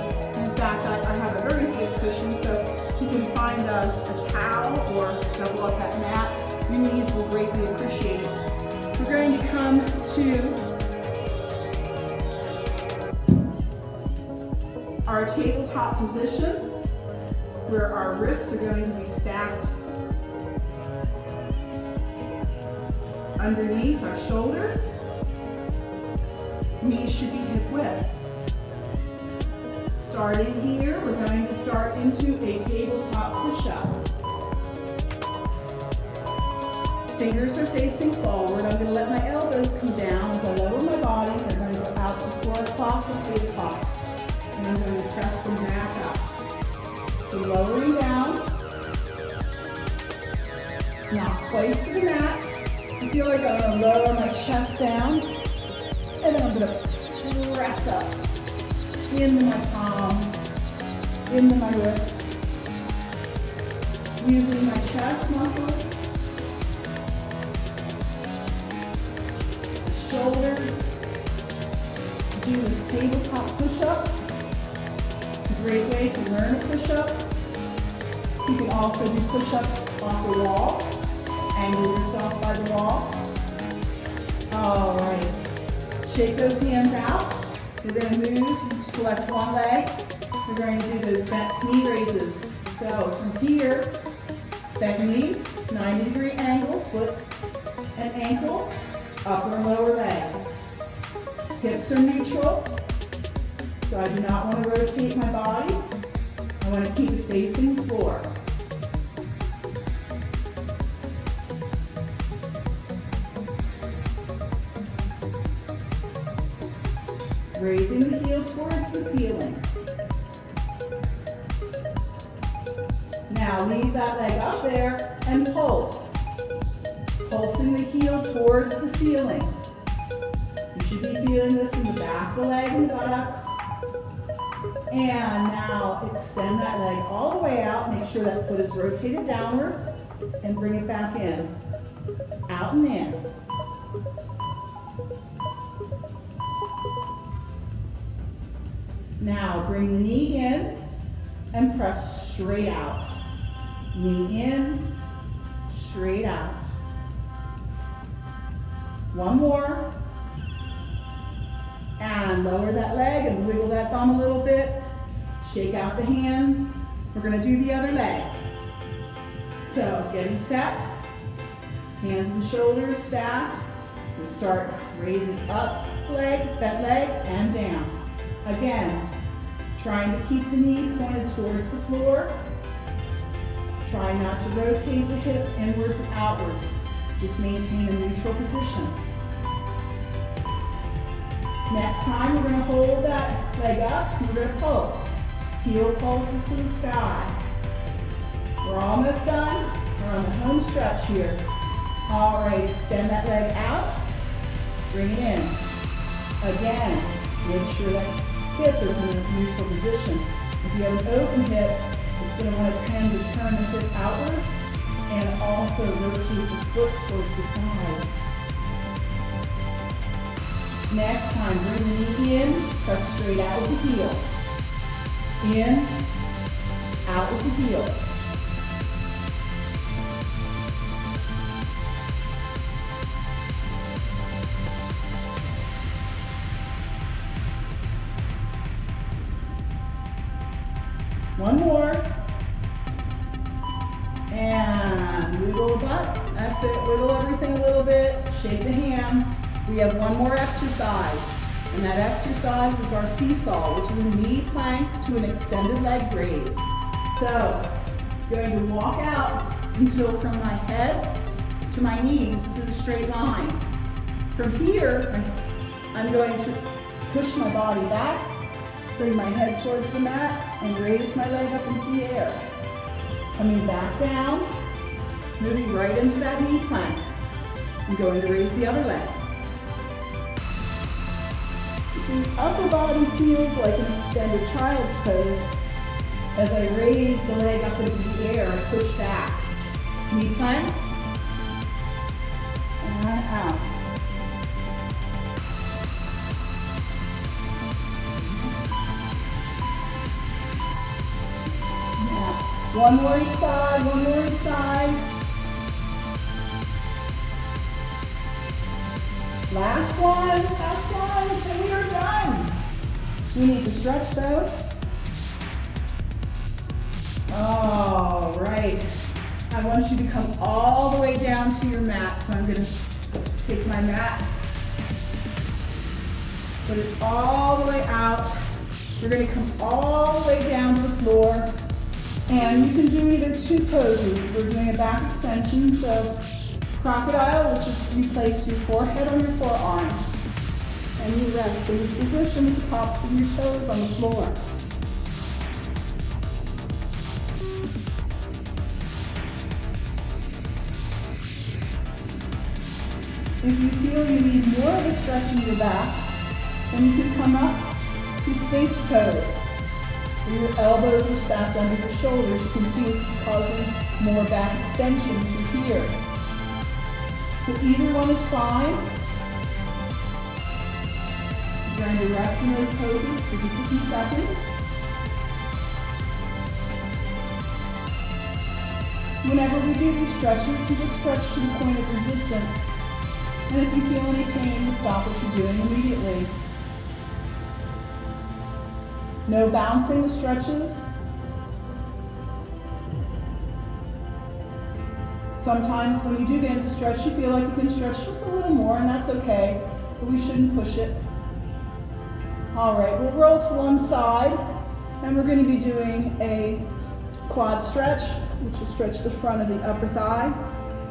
S1: In fact, I have a very thick cushion, so if you can find a towel or double up that mat, your knees will greatly appreciate it. We're going to come to our tabletop position where our wrists are going to be stacked underneath our shoulders. Knees should be hip width. Starting here, we're going to start into a tabletop push-up. Fingers are facing forward. I'm going to let my elbows come down as I lower my body. They're going to go out to 4 o'clock and 8 o'clock. And I'm going to press them back up. So lowering down, place to the mat. I feel like I'm going to lower my chest down, and then I'm going to press up into my palms, into my wrists, using my chest muscles, shoulders. Do this tabletop push-up. It's a great way to learn a push-up. You can also do push-ups off the wall. Angle yourself by the wall. All right. Shake those hands out. We're going to move, select one leg. We're going to do those bent knee raises. So from here, bent knee, 90-degree angle, foot and ankle, upper and lower leg. Hips are neutral, so I do not want to rotate my body. I want to keep it facing the floor. Raising the heel towards the ceiling. Now leave that leg up there and pulse. Pulsing the heel towards the ceiling. You should be feeling this in the back of the leg and the buttocks. And now extend that leg all the way out. Make sure that foot is rotated downwards and bring it back in. Out and in. Now bring the knee in and press straight out. Knee in, straight out. One more. And lower that leg and wiggle that bum a little bit. Shake out the hands. We're going to do the other leg. So getting set. Hands and shoulders stacked. We'll start raising up leg, bent leg, and down. Again, trying to keep the knee pointed towards the floor. Try not to rotate the hip inwards and outwards. Just maintain a neutral position. Next time, we're going to hold that leg up and we're going to pulse. Heel pulses to the sky. We're almost done. We're on the home stretch here. All right, extend that leg out. Bring it in. Again, make sure that hip is in a neutral position. If you have an open hip, it's going to want to tend to turn the hip outwards and also rotate the foot towards the side. Next time, bring the knee in, press straight out with the heel. In, out with the heel. One more. And wiggle the butt. That's it. Wiggle everything a little bit. Shake the hands. We have one more exercise. And that exercise is our seesaw, which is a knee plank to an extended leg raise. So, I'm going to walk out until from my head to my knees is in a straight line. From here, I'm going to push my body back, bring my head towards the mat, and raise my leg up into the air. Coming back down, moving right into that knee plank. I'm going to raise the other leg. See, upper body feels like an extended child's pose. As I raise the leg up into the air, I push back. Knee plank, and out. One more each side, one more each side. Last one, and we are done. We need to stretch though. All right. I want you to come all the way down to your mat. So I'm going to take my mat, put it all the way out. We're going to come all the way down to the floor. And you can do either two poses. We're doing a back extension, so crocodile, which is you place your forehead on your forearm. And you rest in this position with the tops of your toes on the floor. If you feel you need more of a stretch in your back, then you can come up to Sphinx pose. Your elbows are stacked under your shoulders. You can see this is causing more back extension through here. So either one is fine. You're going to rest in those poses for just a few seconds. Whenever we do these stretches, you just stretch to the point of resistance. And if you feel any pain, you stop what you're doing immediately. No bouncing the stretches. Sometimes when you do get into stretch, you feel like you can stretch just a little more, and that's okay, but we shouldn't push it. All right, we'll roll to one side, and we're going to be doing a quad stretch, which will stretch the front of the upper thigh.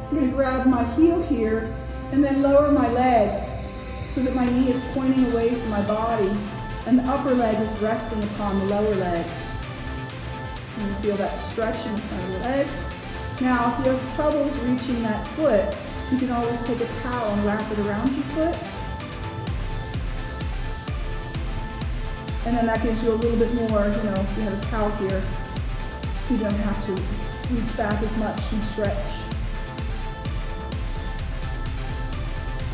S1: I'm going to grab my heel here and then lower my leg so that my knee is pointing away from my body and the upper leg is resting upon the lower leg. You feel that stretch in the front of the leg. Now, if you have troubles reaching that foot, you can always take a towel and wrap it around your foot. And then that gives you a little bit more, if you have a towel here, you don't have to reach back as much and stretch.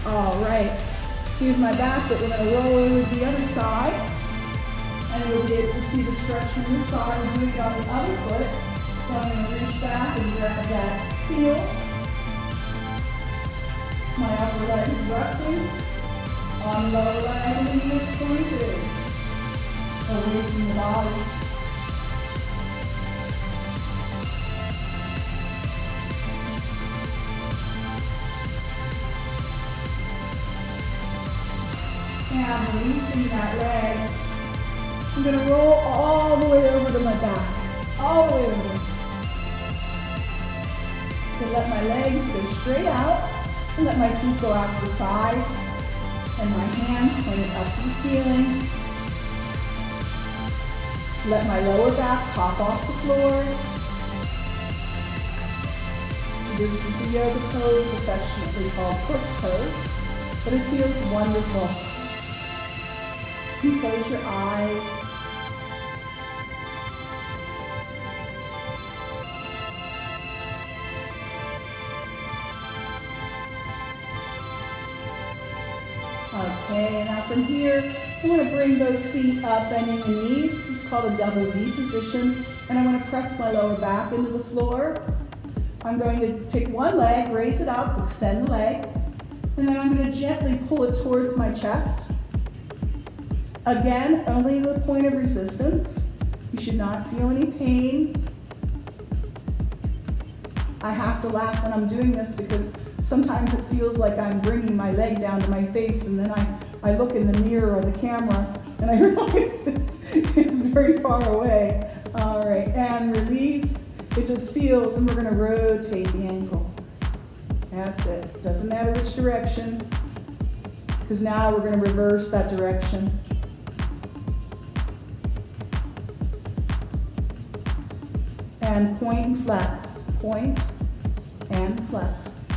S1: All right, excuse my back, but we're going to roll over to the other side. And you'll be able to see the stretch from this side. We're doing it on the other foot. So I'm going to reach back and grab that heel. My upper leg is resting on the lower leg, and the knee is pointed away from the body. And releasing that leg, I'm going to roll all the way over to my back, all the way over. To let my legs go straight out and let my feet go out to the sides and my hands pointed up to the ceiling. Let my lower back pop off the floor. This is a yoga pose, affectionately called Cook's pose, but it feels wonderful. You close your eyes. Okay, now from here, I want to bring those feet up, bending the knees. This is called a double V position. And I want to press my lower back into the floor. I'm going to pick one leg, raise it up, extend the leg. And then I'm going to gently pull it towards my chest. Again, only the point of resistance. You should not feel any pain. I have to laugh when I'm doing this because sometimes it feels like I'm bringing my leg down to my face, and then I look in the mirror or the camera and I realize it's very far away. All right, and release. It just feels, and we're going to rotate the ankle. That's it. Doesn't matter which direction, because now we're going to reverse that direction. And point and flex, point and flex.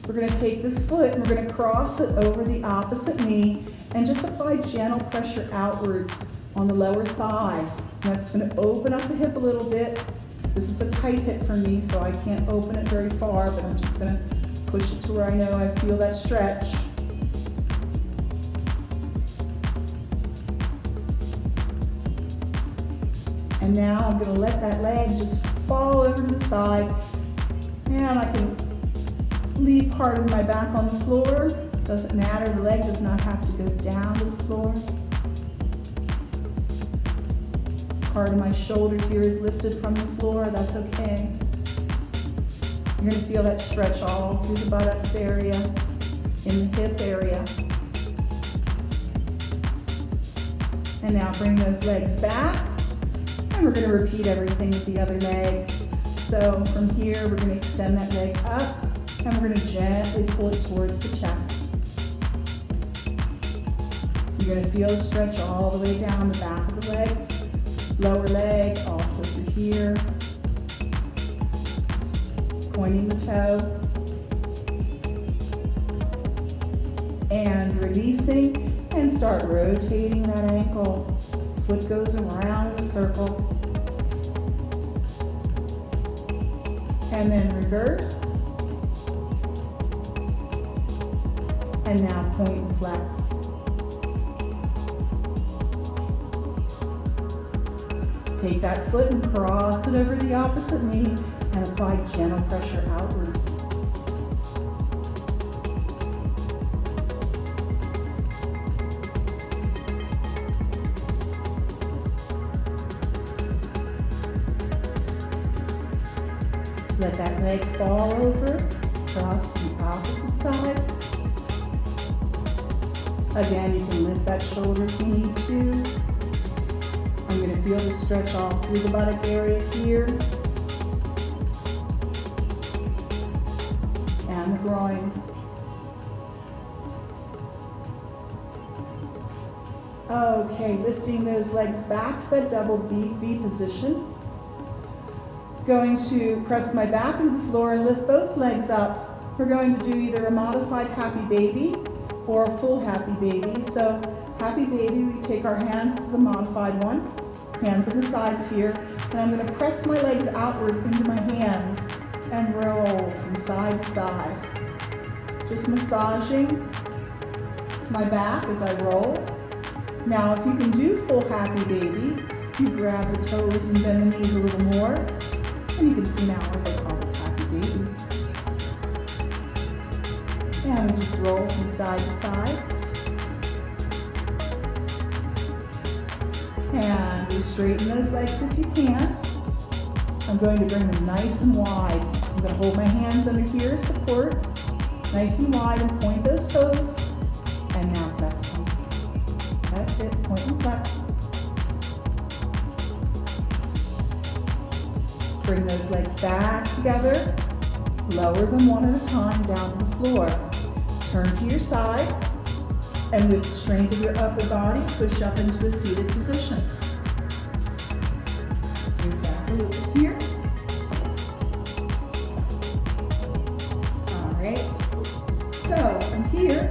S1: We're going to take this foot and we're going to cross it over the opposite knee and just apply gentle pressure outwards on the lower thigh. And that's going to open up the hip a little bit. This is a tight hip for me, so I can't open it very far, but I'm just going to push it to where I know I feel that stretch. And now I'm going to let that leg just fall over to the side, and I can leave part of my back on the floor. Doesn't matter, the leg does not have to go down to the floor. Part of my shoulder here is lifted from the floor, that's okay. You're going to feel that stretch all through the buttocks area, in the hip area. And now bring those legs back. And we're going to repeat everything with the other leg. So from here, we're going to extend that leg up, and we're going to gently pull it towards the chest. You're going to feel the stretch all the way down the back of the leg, lower leg, also through here. pointing the toe, and releasing, and start rotating that ankle. Foot goes around in a circle. And then reverse. And now point and flex. Take that foot and cross it over the opposite knee and apply gentle pressure outwards. Let that leg fall over, cross the opposite side. Again, you can lift that shoulder if you need to. I'm going to feel the stretch all through the buttock area here. And the groin. Okay, lifting those legs back to that double V position. Going to press my back into the floor and lift both legs up. We're going to do either a modified happy baby or a full happy baby. So happy baby, we take our hands, this is a modified one, hands on the sides here, and I'm going to press my legs outward into my hands and roll from side to side. Just massaging my back as I roll. Now if you can do full happy baby, you grab the toes and bend the knees a little more. And you can see now what they call this happy baby. And we just roll from side to side. And we straighten those legs if you can. I'm going to bring them nice and wide. I'm going to hold my hands under here as support. Nice and wide and point those toes. And now flex them. That's it, point and flex. Bring those legs back together. Lower them one at a time down to the floor. Turn to your side, and with the strength of your upper body, push up into a seated position. Move back a little bit here. All right. So from here,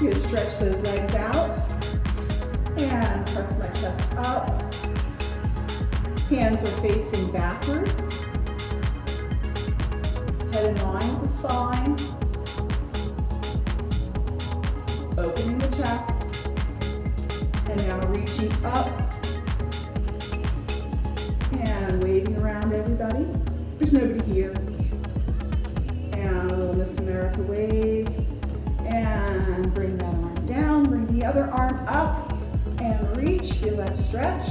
S1: you're going to stretch those legs out and press my chest up. Hands are facing backwards. Head in line with the spine. Opening the chest. And now reaching up. And waving around everybody. There's nobody here. And a little Miss America wave. And bring that arm down. Bring the other arm up. And reach. Feel that stretch.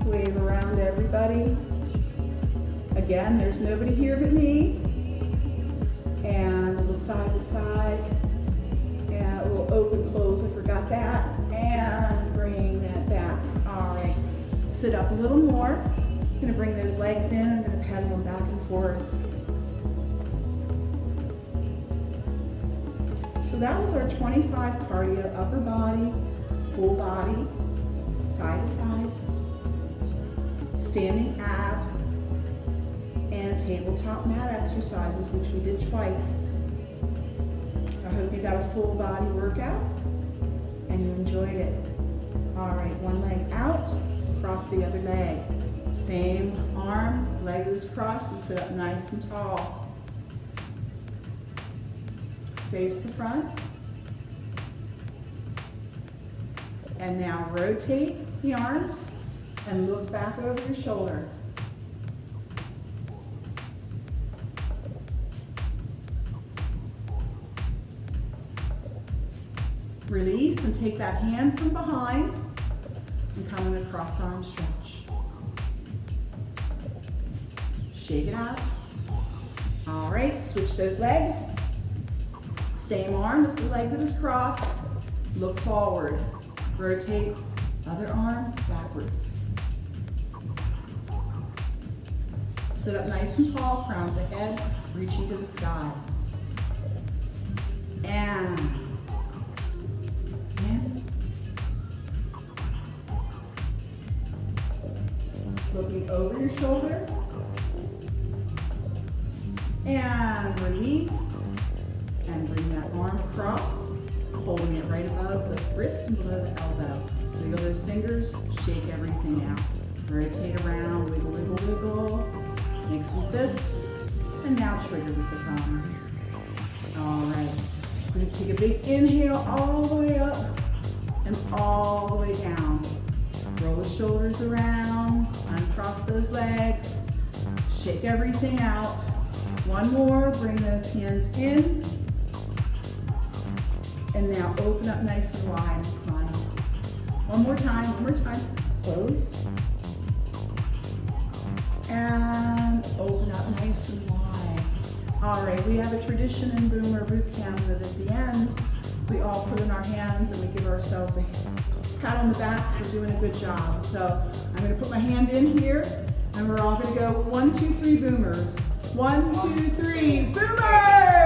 S1: Wave around everybody. Again, there's nobody here but me. And a little side to side. And a little open close, I forgot that. And bring that back. All right. Sit up a little more. I'm going to bring those legs in. I'm going to pedal them back and forth. So that was our 25 cardio, upper body, full body, side to side. Standing ab, and tabletop mat exercises, which we did twice. I hope you got a full body workout and you enjoyed it. All right, one leg out, cross the other leg. Same arm, leg is crossed, and sit up nice and tall. Face the front. And now rotate the arms and look back over your shoulder. Release and take that hand from behind and come in a cross arm stretch. Shake it out. All right, switch those legs. Same arm as the leg that is crossed. Look forward. Rotate other arm backwards. Sit up nice and tall, crown of the head, reaching to the sky. And in. Looking over your shoulder. And release. And bring that arm across, holding it right above the wrist and below the elbow. Wiggle those fingers, shake everything out. Rotate around, wiggle, wiggle, wiggle. Make some fists. And now trigger with the thumbs. All right. We're going to take a big inhale all the way up and all the way down. Roll the shoulders around, uncross those legs, shake everything out. One more, bring those hands in. And now open up nice and wide and smile. One more time. Close. And open up nice and wide. All right, we have a tradition in Boomer Bootcamp that at the end, we all put in our hands and we give ourselves a pat on the back for doing a good job. So I'm gonna put my hand in here and we're all gonna go 1, 2, 3 boomers. 1, 2, 3, boomers!